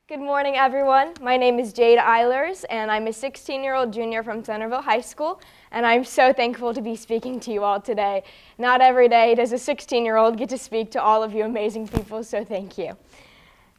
Good morning, everyone. My name is Jade Eilers, and I'm a 16-year-old junior from Centerville High School, and I'm so thankful to be speaking to you all today. Not every day does a 16-year-old get to speak to all of you amazing people, so thank you.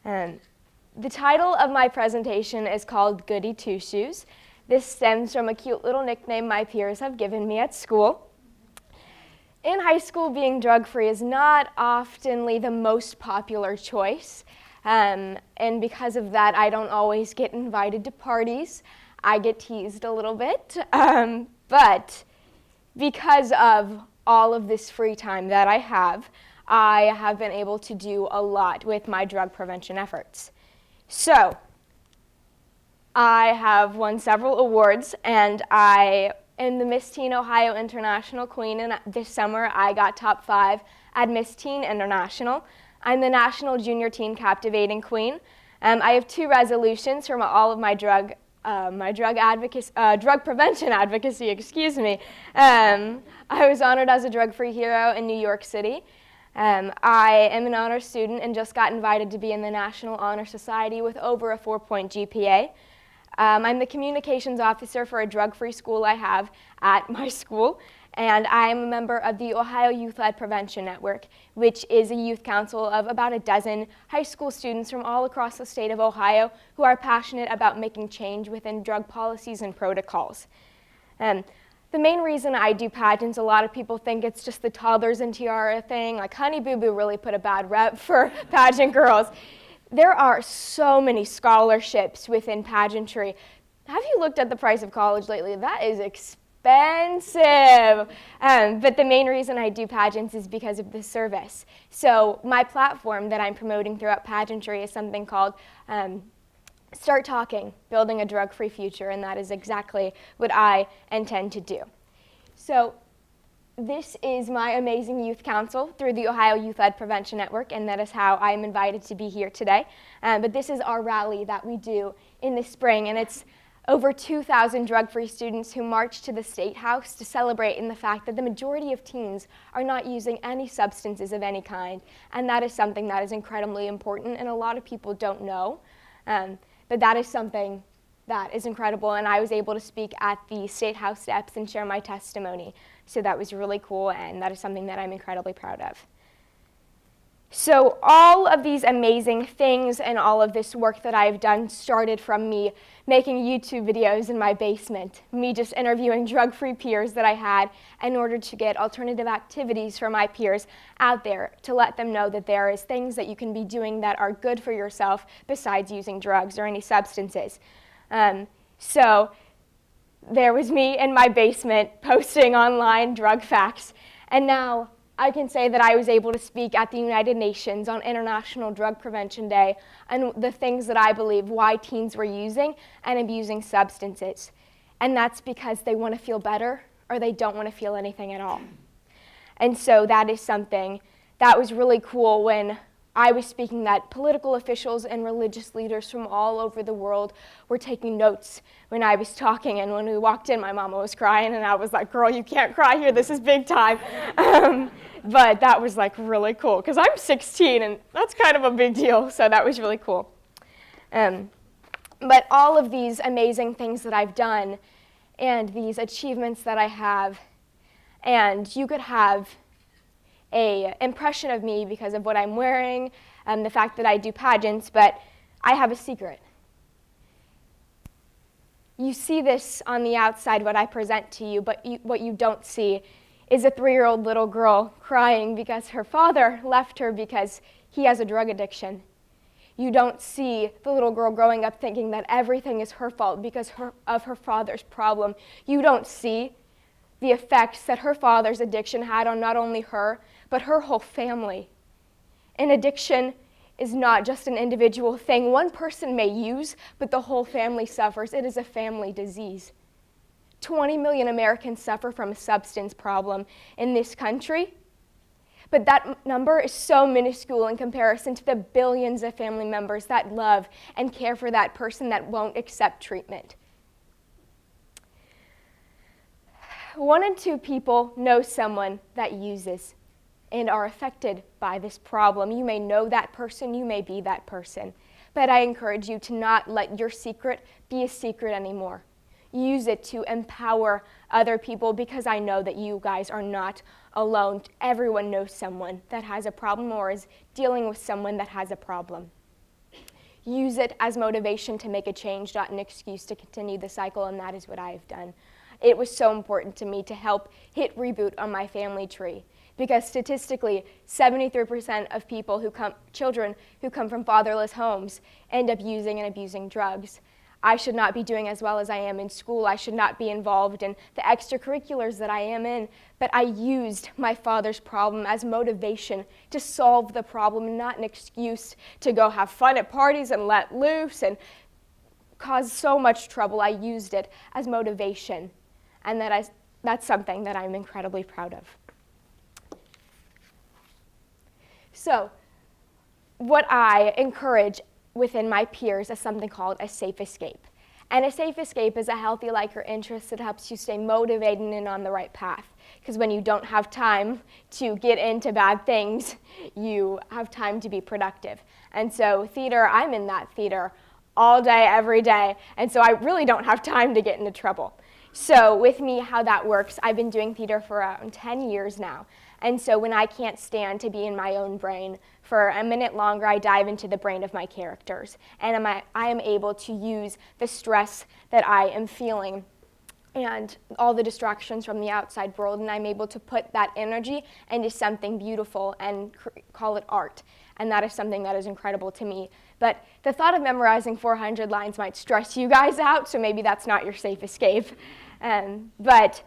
The title of my presentation is called Goody Two Shoes. This stems from a cute little nickname my peers have given me at school. In high school, being drug-free is not oftenly the most popular choice. And because of that, I don't always get invited to parties. I get teased a little bit. But because of all of this free time that I have been able to do a lot with my drug prevention efforts. So, I have won several awards, and I am the Miss Teen Ohio International Queen, and this summer I got top 5 at Miss Teen International. I'm the National Junior Teen Captivating Queen. I have 2 resolutions from all of my drug prevention advocacy, excuse me. I was honored as a drug-free hero in New York City. I am an honor student and just got invited to be in the National Honor Society with over a 4-point GPA. I'm the communications officer for a drug-free school I have at my school. And I am a member of the Ohio Youth-Led Prevention Network, which is a youth council of about a dozen high school students from all across the state of Ohio who are passionate about making change within drug policies and protocols. The main reason I do pageants, a lot of people think it's just the toddlers and tiara thing. Like Honey Boo Boo really put a bad rep for pageant girls. There are so many scholarships within pageantry. Have you looked at the price of college lately? That is expensive. But the main reason I do pageants is because of the service. So my platform that I'm promoting throughout pageantry is something called Start Talking, Building a Drug-Free Future, and that is exactly what I intend to do. So this is my amazing youth council through the Ohio Youth-Led Prevention Network, and that is how I am invited to be here today. But this is our rally that we do in the spring, and it's over 2,000 drug-free students who march to the State House to celebrate in the fact that the majority of teens are not using any substances of any kind. And that is something that is incredibly important, and a lot of people don't know. But that is something that is incredible, and I was able to speak at the State House steps and share my testimony. So that was really cool, and that is something that I'm incredibly proud of. So all of these amazing things and all of this work that I've done started from me making YouTube videos in my basement, me just interviewing drug-free peers that I had in order to get alternative activities for my peers out there to let them know that there is things that you can be doing that are good for yourself besides using drugs or any substances. So there was me in my basement posting online drug facts, and now I can say that I was able to speak at the United Nations on International Drug Prevention Day and the things that I believe why teens were using and abusing substances. And that's because they want to feel better or they don't want to feel anything at all. And so that is something that was really cool when I was speaking, that political officials and religious leaders from all over the world were taking notes when I was talking. And when we walked in, my mama was crying, and I was like, girl, you can't cry here, this is big time. But that was like really cool, because I'm 16, and that's kind of a big deal, so that was really cool. But all of these amazing things that I've done, and these achievements that I have, and you could have an impression of me because of what I'm wearing and the fact that I do pageants, but I have a secret. You see this on the outside, what I present to you, but what you don't see is a 3-year-old little girl crying because her father left her because he has a drug addiction. You don't see the little girl growing up thinking that everything is her fault because of her father's problem. You don't see the effects that her father's addiction had on not only her, but her whole family. An addiction is not just an individual thing. One person may use, but the whole family suffers. It is a family disease. 20 million Americans suffer from a substance problem in this country, but that number is so minuscule in comparison to the billions of family members that love and care for that person that won't accept treatment. 1 in 2 people know someone that uses and are affected by this problem. You may know that person, you may be that person. but I encourage you to not let your secret be a secret anymore. Use it to empower other people, because I know that you guys are not alone. Everyone knows someone that has a problem or is dealing with someone that has a problem. Use it as motivation to make a change, not an excuse to continue the cycle, and that is what I have done. It was so important to me to help hit reboot on my family tree, because statistically, 73% of children who come from fatherless homes end up using and abusing drugs. I should not be doing as well as I am in school. I should not be involved in the extracurriculars that I am in, but I used my father's problem as motivation to solve the problem, not an excuse to go have fun at parties and let loose and cause so much trouble. I used it as motivation, and that's something that I'm incredibly proud of. So, what I encourage within my peers is something called a safe escape. And a safe escape is a healthy like or interest that helps you stay motivated and on the right path. Because when you don't have time to get into bad things, you have time to be productive. And so theater, I'm in that theater all day, every day, and so I really don't have time to get into trouble. So with me, how that works, I've been doing theater for around 10 years now. And so when I can't stand to be in my own brain for a minute longer, I dive into the brain of my characters. And I am able to use the stress that I am feeling and all the distractions from the outside world, and I'm able to put that energy into something beautiful and call it art. And that is something that is incredible to me. But the thought of memorizing 400 lines might stress you guys out, so maybe that's not your safe escape. But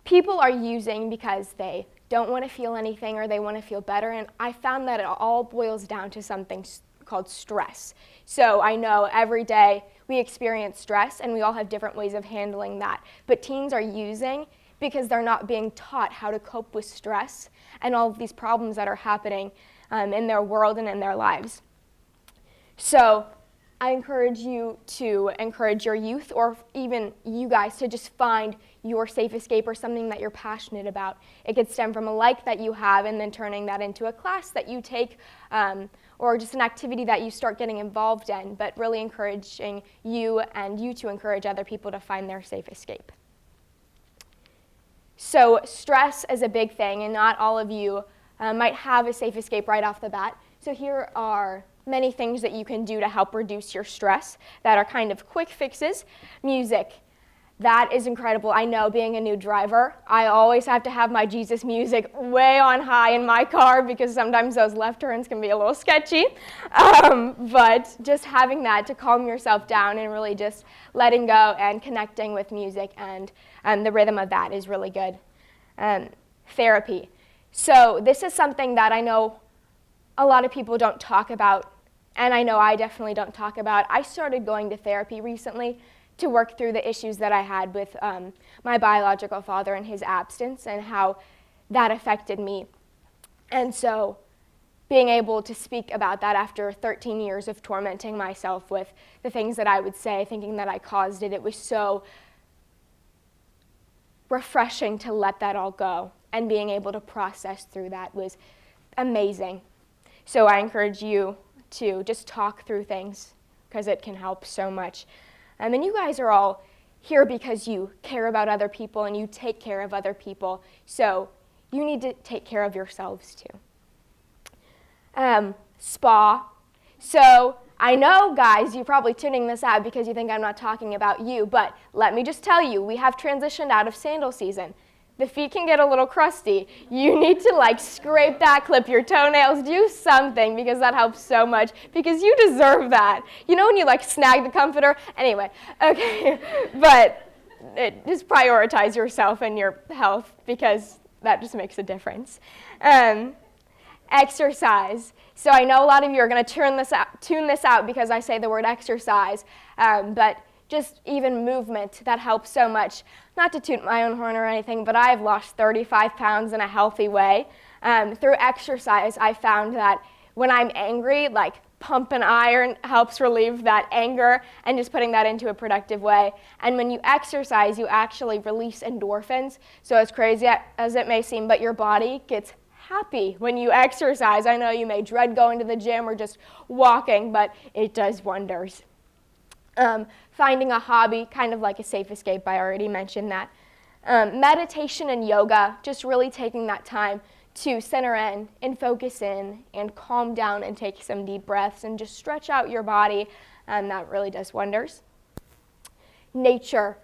people are using because they don't want to feel anything or they want to feel better, and I found that it all boils down to something called stress. So I know every day we experience stress, and we all have different ways of handling that. But teens are using because they're not being taught how to cope with stress and all of these problems that are happening in their world and in their lives. So I encourage you to encourage your youth, or even you guys, to just find your safe escape or something that you're passionate about. It could stem from a like that you have and then turning that into a class that you take, or just an activity that you start getting involved in, but really encouraging you and you to encourage other people to find their safe escape. So stress is a big thing, and not all of you might have a safe escape right off the bat. So here are many things that you can do to help reduce your stress that are kind of quick fixes. Music. That is incredible. I know, being a new driver, I always have to have my Jesus music way on high in my car because sometimes those left turns can be a little sketchy. But just having that to calm yourself down and really just letting go and connecting with music and the rhythm of that is really good. Therapy. So this is something that I know a lot of people don't talk about, and I know I definitely don't talk about. I started going to therapy recently to work through the issues that I had with my biological father and his absence and how that affected me. And so being able to speak about that after 13 years of tormenting myself with the things that I would say, thinking that I caused it, it was so refreshing to let that all go, and being able to process through that was amazing. So I encourage you to just talk through things because it can help so much. And you guys are all here because you care about other people and you take care of other people. So you need to take care of yourselves too. Spa. So I know, guys, you're probably tuning this out because you think I'm not talking about you, but let me just tell you, we have transitioned out of sandal season. The feet can get a little crusty. You need to scrape that, clip your toenails, do something because that helps so much because you deserve that. You know when you snag the comforter? Anyway, okay, but just prioritize yourself and your health because that just makes a difference. Exercise. So I know a lot of you are going to tune this out because I say the word exercise, but just even movement, that helps so much. Not to toot my own horn or anything, but I've lost 35 pounds in a healthy way. Through exercise, I found that when I'm angry, pumping iron helps relieve that anger and just putting that into a productive way. And when you exercise, you actually release endorphins. So as crazy as it may seem, but your body gets happy when you exercise. I know you may dread going to the gym or just walking, but it does wonders. Finding a hobby, kind of like a safe escape, I already mentioned that. Meditation and yoga, just really taking that time to center in and focus in and calm down and take some deep breaths and just stretch out your body, and that really does wonders. Nature.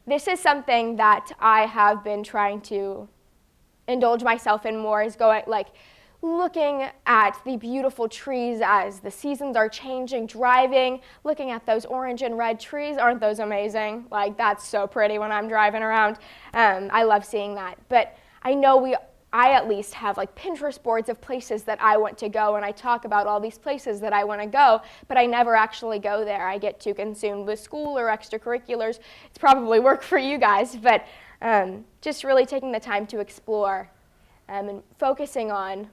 This is something that I have been trying to indulge myself in more, is looking at the beautiful trees as the seasons are changing, driving, looking at those orange and red trees. Aren't those amazing? Like, that's so pretty when I'm driving around. I love seeing that. But I know I at least have like Pinterest boards of places that I want to go, and I talk about all these places that I want to go, but I never actually go there. I get too consumed with school or extracurriculars. It's probably work for you guys, but just really taking the time to explore and focusing on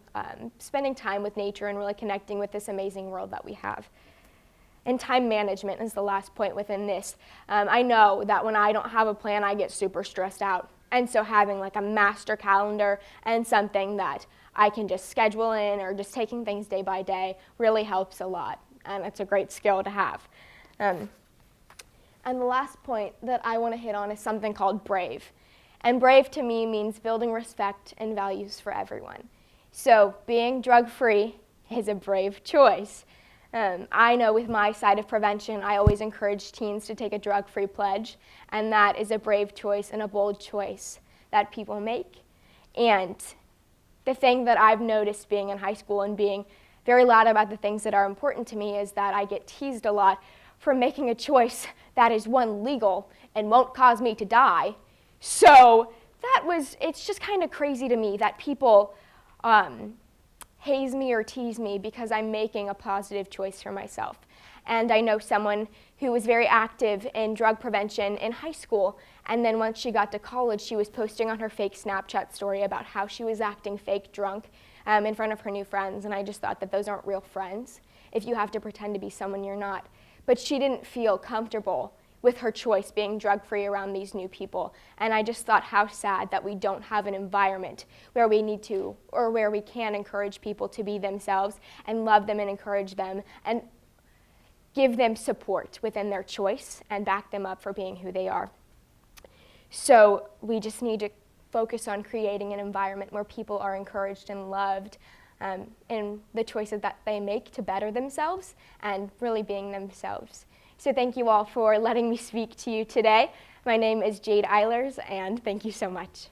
spending time with nature and really connecting with this amazing world that we have. And time management is the last point within this. I know that when I don't have a plan, I get super stressed out. And so having like a master calendar and something that I can just schedule in, or just taking things day by day, really helps a lot. And it's a great skill to have. And the last point that I want to hit on is something called brave. And brave to me means building respect and values for everyone. So being drug-free is a brave choice. I know with my side of prevention, I always encourage teens to take a drug-free pledge, and that is a brave choice and a bold choice that people make. And the thing that I've noticed being in high school and being very loud about the things that are important to me is that I get teased a lot for making a choice that is, one, legal and won't cause me to die. So it's just kind of crazy to me that people haze me or tease me because I'm making a positive choice for myself. And I know someone who was very active in drug prevention in high school, and then once she got to college, she was posting on her fake Snapchat story about how she was acting fake drunk in front of her new friends, and I just thought that those aren't real friends if you have to pretend to be someone you're not. But she didn't feel comfortable with her choice being drug-free around these new people. And I just thought how sad that we don't have an environment where we need to, or where we can encourage people to be themselves and love them and encourage them and give them support within their choice and back them up for being who they are. So we just need to focus on creating an environment where people are encouraged and loved in the choices that they make to better themselves and really being themselves. So thank you all for letting me speak to you today. My name is Jade Eilers, and thank you so much.